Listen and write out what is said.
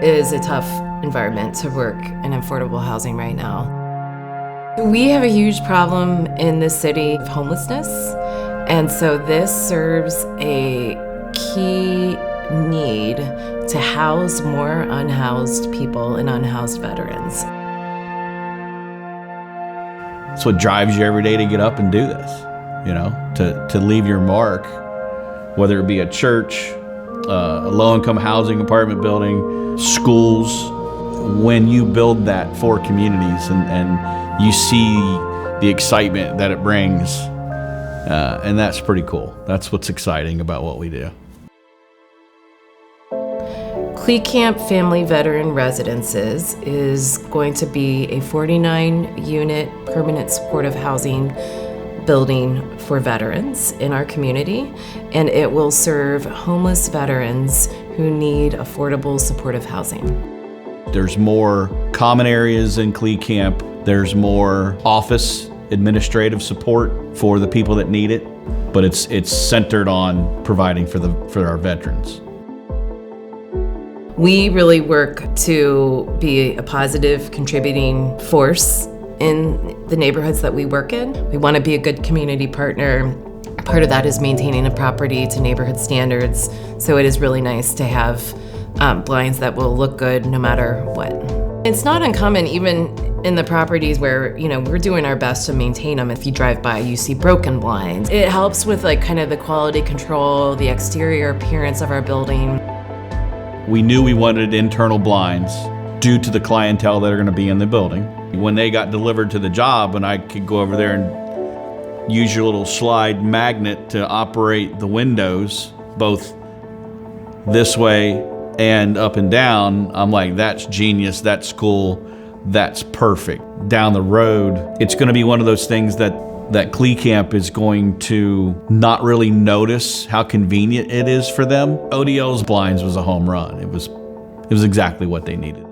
It is a tough environment to work in affordable housing right now. We have a huge problem in the city of homelessness, and so this serves a key need to house more unhoused people and unhoused veterans. It's what drives you every day to get up and do this, to leave your mark, whether it be a church, a low-income housing apartment building, schools. When you build that for communities and you see the excitement that it brings, and that's pretty cool. That's what's exciting about what we do. Klekamp Family Veteran Residences is going to be a 49-unit permanent supportive housing building for veterans in our community, and it will serve homeless veterans who need affordable supportive housing. There's more common areas in Klekamp. There's more office administrative support for the people that need it, but it's centered on providing for our veterans. We really work to be a positive contributing force in the neighborhoods that we work in. We want to be a good community partner. Part of that is maintaining a property to neighborhood standards, so it is really nice to have blinds that will look good no matter what. It's not uncommon, even in the properties where we're doing our best to maintain them. If you drive by, you see broken blinds. It helps with kind of the quality control, the exterior appearance of our building. We knew we wanted internal blinds due to the clientele that are going to be in the building. When they got delivered to the job, and I could go over there and use your little slide magnet to operate the windows, both this way and up and down, I'm like, that's genius, that's cool, that's perfect. Down the road, it's going to be one of those things that Klekamp is going to not really notice how convenient it is for them. ODL's blinds was a home run. It was exactly what they needed.